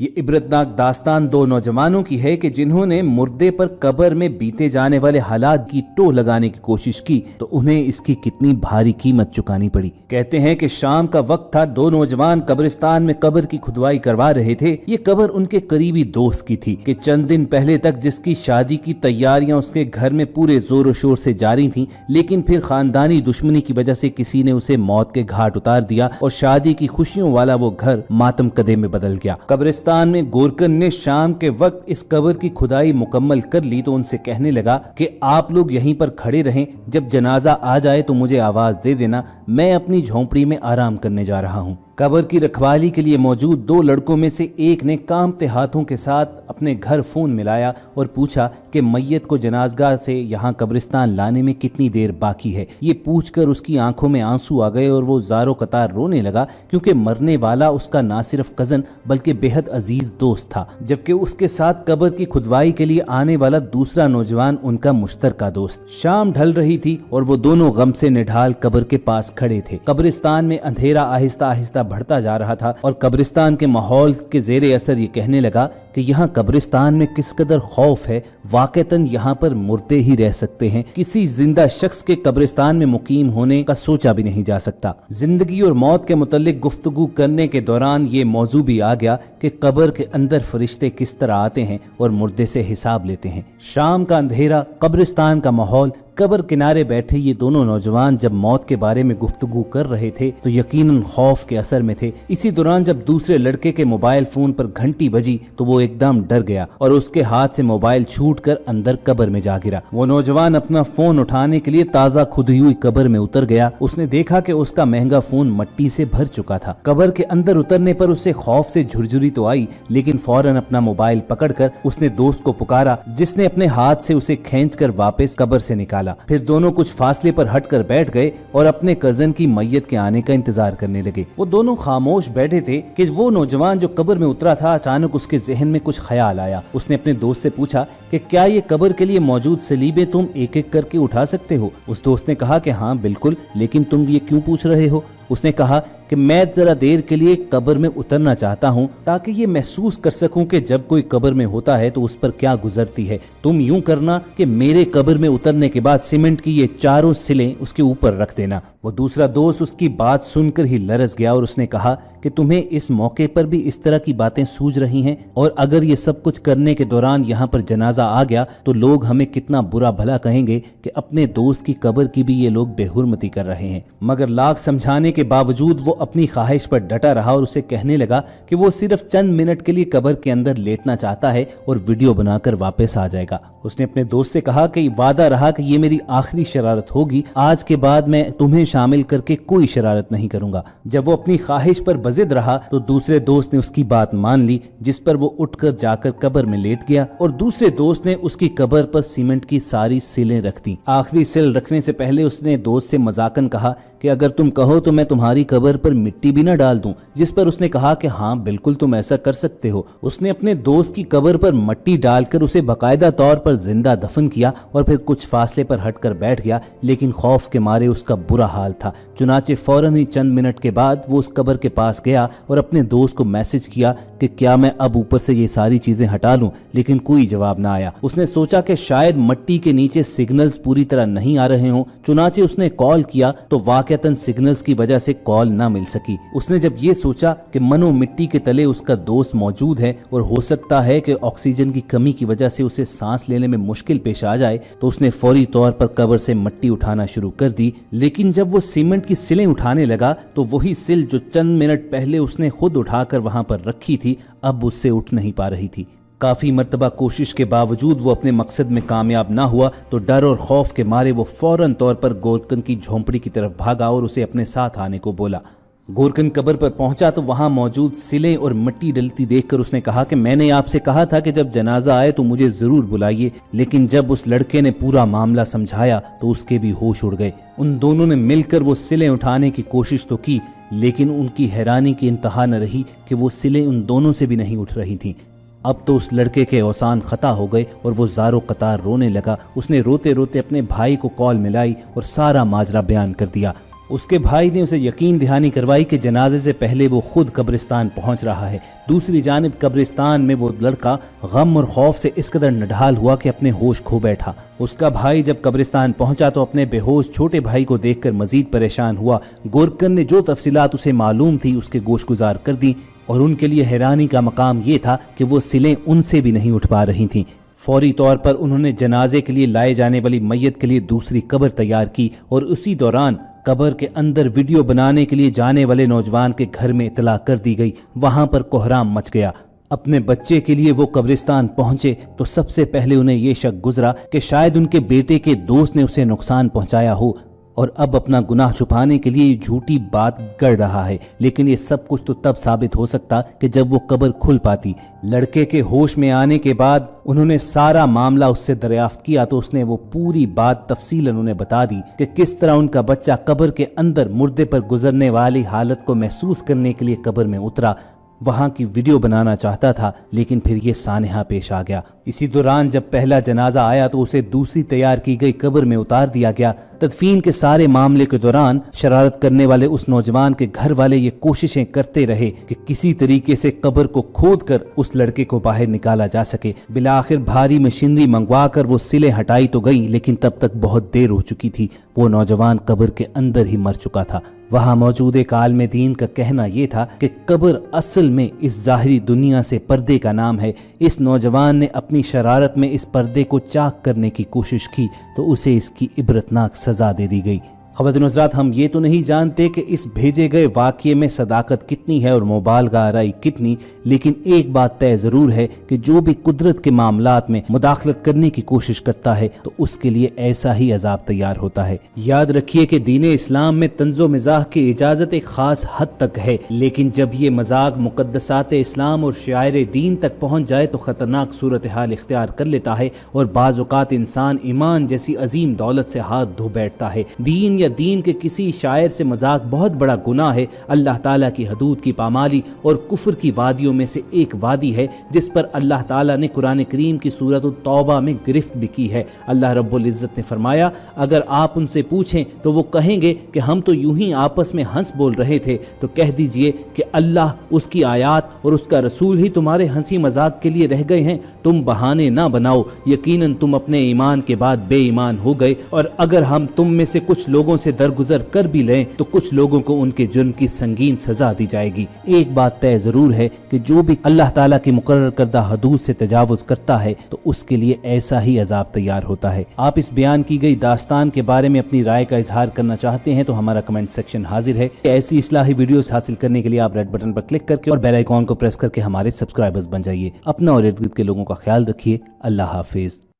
ये इबरतनाक दास्तान दो नौजवानों की है कि जिन्होंने मुर्दे पर कब्र में बीते जाने वाले हालात की टो लगाने की कोशिश की तो उन्हें इसकी कितनी भारी कीमत चुकानी पड़ी। कहते हैं कि शाम का वक्त था, दो नौजवान कब्रिस्तान में कब्र की खुदवाई करवा रहे थे। ये कब्र उनके करीबी दोस्त की थी कि चंद दिन पहले तक जिसकी शादी की तैयारियां उसके घर में पूरे जोर शोर से जारी थी, लेकिन फिर खानदानी दुश्मनी की वजह से किसी ने उसे मौत के घाट उतार दिया और शादी की खुशियों वाला वो घर मातम कदे में बदल गया। कब्रिस्तान में गोरकन ने शाम के वक्त इस कब्र की खुदाई मुकम्मल कर ली तो उनसे कहने लगा कि आप लोग यहीं पर खड़े रहें, जब जनाजा आ जाए तो मुझे आवाज दे देना, मैं अपनी झोंपड़ी में आराम करने जा रहा हूँ। कब्र की रखवाली के लिए मौजूद दो लड़कों में से एक ने कांपते हाथों के साथ अपने घर फोन मिलाया और पूछा कि मैयत को जनाजगाह से यहाँ कब्रिस्तान लाने में कितनी देर बाकी है। ये पूछकर उसकी आंखों में आंसू आ गए और वो ज़ारो कतार रोने लगा, क्योंकि मरने वाला उसका ना सिर्फ कज़न बल्कि बेहद अजीज दोस्त था, जबकि उसके साथ कब्र की खुदवाई के लिए आने वाला दूसरा नौजवान उनका मुश्तरका दोस्त। शाम ढल रही थी और वो दोनों गम से निढाल कब्र के पास खड़े थे। कब्रिस्तान में अंधेरा आहिस्ता आहिस्ता बढ़ता जा रहा था और कब्रिस्तान के माहौल के जेरे असर ये कहने लगा कि यहाँ कब्रिस्तान में किस कदर खौफ है। वाकईतन यहाँ पर मुर्दे ही रह सकते हैं, किसी जिंदा शख्स के कब्रिस्तान में मुकीम होने का सोचा भी नहीं जा सकता। जिंदगी और मौत के मुतल्लिक गुफ्तगू करने के दौरान ये मौजू भी आ गया कि कब्र के अंदर फरिश्ते किस तरह आते हैं और मुर्दे से हिसाब लेते हैं। शाम का अंधेरा, कब्रिस्तान का माहौल, कब्र किनारे बैठे ये दोनों नौजवान जब मौत के बारे में गुफ्तगू कर रहे थे तो यकीनन खौफ के असर में थे। इसी दौरान जब दूसरे लड़के के मोबाइल फोन पर घंटी बजी तो वो एकदम डर गया और उसके हाथ से मोबाइल छूटकर अंदर कब्र में जा गिरा। वो नौजवान अपना फोन उठाने के लिए ताज़ा खुदी हुई कब्र में उतर गया। उसने देखा कि उसका महंगा फोन मट्टी से भर चुका था। कब्र के अंदर उतरने पर उसे खौफ से झुरझुरी तो आई, लेकिन फौरन अपना मोबाइल पकड़कर उसने दोस्त को पुकारा, जिसने अपने हाथ से उसे खींचकर वापस कब्र से निकाला। फिर दोनों कुछ फासले पर हटकर बैठ गए और अपने कजन की मैयत के आने का इंतजार करने लगे। वो दोनों खामोश बैठे थे कि वो नौजवान जो कब्र में उतरा था, अचानक उसके जहन में कुछ ख्याल आया। उसने अपने दोस्त से पूछा कि क्या ये कब्र के लिए मौजूद सलीबे तुम एक एक करके उठा सकते हो? उस दोस्त ने कहा कि हाँ बिल्कुल, लेकिन तुम ये क्यों पूछ रहे हो? उसने कहा कि मैं जरा देर के लिए कब्र में उतरना चाहता हूँ ताकि ये महसूस कर सकूं कि जब कोई कब्र में होता है तो उस पर क्या गुजरती है। तुम यूं करना कि मेरे कब्र में उतरने के बाद सीमेंट की ये चारों सिलें उसके ऊपर रख देना। वो दूसरा दोस्त उसकी बात सुनकर ही लरस गया और उसने कहा कि तुम्हें इस मौके पर भी इस तरह की बातें सूझ रही हैं, और अगर ये सब कुछ करने के दौरान यहाँ पर जनाजा आ गया तो लोग हमें कितना बुरा भला कहेंगे कि अपने दोस्त की कब्र की भी ये लोग बेहुरमती कर रहे हैं। मगर लाख समझाने के बावजूद वो अपनी ख्वाहिश पर डटा रहा और उसे कहने लगा कि वो सिर्फ चंद मिनट के लिए कब्र के अंदर लेटना चाहता है और वीडियो बनाकर वापस आ जाएगा। उसने अपने दोस्त से कहा कि वादा रहा कि ये मेरी आखिरी शरारत होगी, आज के बाद मैं तुम्हें शामिल करके कोई शरारत नहीं करूंगा। जब वो अपनी ख्वाहिश पर बजिद रहा तो दूसरे दोस्त ने उसकी बात मान ली, जिस पर वो उठकर जाकर कब्र में लेट गया और दूसरे दोस्त ने उसकी कब्र पर सीमेंट की सारी सिलें रख दी। आखिरी सिल रखने से पहले उसने दोस्त से मजाकन कहा कि अगर तुम कहो तो मैं तुम्हारी कब्र पर मिट्टी भी न डाल दूं, जिस पर उसने कहा कि हाँ बिल्कुल तुम ऐसा कर सकते हो। उसने अपने दोस्त की कब्र पर मट्टी डालकर उसे बाकायदा तौर पर जिंदा दफन किया और फिर कुछ फासले पर हटकर बैठ गया, लेकिन खौफ के मारे उसका बुरा हाल था। चुनाचे फौरन ही चंद मिनट के बाद वो उस कब्र के पास गया और अपने दोस्त को मैसेज किया कि क्या मैं अब ऊपर से ये सारी चीजें हटा लूं, लेकिन कोई जवाब ना आया। उसने सोचा कि शायद मट्टी के नीचे सिग्नल्स पूरी तरह नहीं आ रहे हों। चुनाचे उसने कॉल किया तो वाकईतन सिग्नल्स की वजह से कॉल ना मिल सकी। उसने जब ये सोचा कि मनो मिट्टी के तले उसका दोस्त मौजूद है और हो सकता है कि ऑक्सीजन की कमी की वजह से उसे सांस लेने में मुश्किल पेश आ जाए, तो उसने फौरी तौर पर कब्र से मट्टी उठाना शुरू कर दी। लेकिन जब वो सीमेंट की सिलें उठाने लगा तो वही सिल जो चंद मिनट पहले उसने खुद उठाकर वहां पर रखी थी, अब उससे उठ नहीं पा रही थी। काफी मर्तबा कोशिश के बावजूद वो अपने मकसद में कामयाब ना हुआ तो डर और खौफ के मारे वो फौरन तौर पर गोरकन की झोंपड़ी की तरफ भागा और उसे अपने साथ आने को बोला। गोरकन कब्र पर पहुंचा तो वहां मौजूद सिलें और मिट्टी डलती देखकर उसने कहा कि मैंने आपसे कहा था कि जब जनाजा आए तो मुझे जरूर बुलाइए, लेकिन जब उस लड़के ने पूरा मामला समझाया तो उसके भी होश उड़ गए। उन दोनों ने मिलकर वो सिलें उठाने की कोशिश तो की, लेकिन उनकी हैरानी की इंतहा न रही कि वो सिलें उन दोनों से भी नहीं उठ रही थीं। अब तो उस लड़के के औसान खता हो गए और वो ज़ारो कतार रोने लगा। उसने रोते रोते अपने भाई को कॉल मिलाई और सारा माजरा बयान कर दिया। اس کے بھائی نے اسے یقین دہانی کروائی کہ جنازے سے پہلے وہ خود قبرستان پہنچ رہا ہے۔ دوسری جانب قبرستان میں وہ لڑکا غم اور خوف سے اس قدر نڈھال ہوا کہ اپنے ہوش کھو بیٹھا۔ اس کا بھائی جب قبرستان پہنچا تو اپنے بے ہوش چھوٹے بھائی کو دیکھ کر مزید پریشان ہوا۔ گورکن نے جو تفصیلات اسے معلوم تھی اس کے گوش گزار کر دی، اور ان کے لیے حیرانی کا مقام یہ تھا کہ وہ سلیں ان سے بھی نہیں اٹھ پا رہی تھیں۔ فوری طور پر انہوں نے جنازے کے لیے لائے جانے والی میت کے لیے دوسری قبر تیار کی، اور اسی دوران قبر کے اندر ویڈیو بنانے کے لیے جانے والے نوجوان کے گھر میں اطلاع کر دی گئی۔ وہاں پر کوہرام مچ گیا۔ اپنے بچے کے لیے وہ قبرستان پہنچے تو سب سے پہلے انہیں یہ شک گزرا کہ شاید ان کے بیٹے کے دوست نے اسے نقصان پہنچایا ہو، اور اب اپنا گناہ چھپانے کے لیے یہ جھوٹی بات گڑ رہا ہے۔ لیکن یہ سب کچھ تو تب ثابت ہو سکتا کہ جب وہ قبر کھل پاتی۔ لڑکے کے ہوش میں آنے کے بعد انہوں نے سارا معاملہ اس سے دریافت کیا تو اس نے وہ پوری بات تفصیلاً انہیں بتا دی کہ کس طرح ان کا بچہ قبر کے اندر مردے پر گزرنے والی حالت کو محسوس کرنے کے لیے قبر میں اترا، وہاں کی ویڈیو بنانا چاہتا تھا، لیکن پھر یہ سانحہ پیش آ گیا۔ اسی دوران جب پہلا جنازہ آیا تو اسے دوسری تیار کی گئی قبر میں اتار دیا گیا۔ تدفین کے سارے معاملے کے دوران شرارت کرنے والے اس نوجوان کے گھر والے یہ کوششیں کرتے رہے کہ کسی طریقے سے قبر کو کھود کر اس لڑکے کو باہر نکالا جا سکے۔ بالآخر بھاری مشینری منگوا کر وہ سلیں ہٹائی تو گئی، لیکن تب تک بہت دیر ہو چکی تھی۔ وہ نوجوان قبر کے اندر ہی مر چکا تھا۔ وہاں موجود ایک عالم دین کا کہنا یہ تھا کہ قبر اصل میں اس ظاہری دنیا سے پردے کا نام ہے۔ اس نوجوان نے اپنی شرارت میں اس پردے کو چاک کرنے کی کوشش کی تو اسے اس کی عبرتناک سزا دے دی گئی۔ خواتین و حضرات، ہم یہ تو نہیں جانتے کہ اس بھیجے گئے واقعے میں صداقت کتنی ہے اور مبالغہ آرائی کتنی، لیکن ایک بات طے ضرور ہے کہ جو بھی قدرت کے معاملات میں مداخلت کرنے کی کوشش کرتا ہے تو اس کے لیے ایسا ہی عذاب تیار ہوتا ہے۔ یاد رکھیے کہ دین اسلام میں طنز و مزاح کی اجازت ایک خاص حد تک ہے، لیکن جب یہ مذاق مقدسات اسلام اور شعائر دین تک پہنچ جائے تو خطرناک صورتحال اختیار کر لیتا ہے، اور بعض اوقات انسان ایمان جیسی عظیم دولت سے ہاتھ دھو بیٹھتا ہے۔ دین یا دین کے کسی شاعر سے مذاق بہت بڑا گناہ ہے۔ اللہ تعالیٰ کی حدود کی پامالی اور کفر کی وادیوں میں سے ایک وادی ہے جس پر اللہ تعالیٰ نے قرآن کریم کی سورۃ التوبہ میں گرفت بھی کی ہے۔ اللہ رب العزت نے فرمایا، اگر آپ ان سے پوچھیں تو وہ کہیں گے کہ ہم تو یوں ہی آپس میں ہنس بول رہے تھے، تو کہہ دیجئے کہ اللہ، اس کی آیات اور اس کا رسول ہی تمہارے ہنسی مذاق کے لیے رہ گئے ہیں۔ تم بہانے نہ بناؤ، یقیناً تم اپنے ایمان کے بعد بے ایمان ہو گئے، اور اگر ہم تم میں سے کچھ لوگوں سے درگزر کر بھی لیں تو کچھ لوگوں کو ان کے جرم کی سنگین سزا دی جائے گی۔ ایک بات طے ضرور ہے کہ جو بھی اللہ تعالیٰ کی مقرر کردہ حدود سے تجاوز کرتا ہے تو اس کے لیے ایسا ہی عذاب تیار ہوتا ہے۔ آپ اس بیان کی گئی داستان کے بارے میں اپنی رائے کا اظہار کرنا چاہتے ہیں تو ہمارا کمنٹ سیکشن حاضر ہے۔ ایسی اصلاحی ویڈیوز حاصل کرنے کے لیے آپ ریڈ بٹن پر کلک کر کے اور بیل آئیکن کو پریس کر کے ہمارے سبسکرائبرز بن جائیے۔ اپنا اور ارد گرد کے لوگوں کا خیال رکھیے۔ اللہ حافظ۔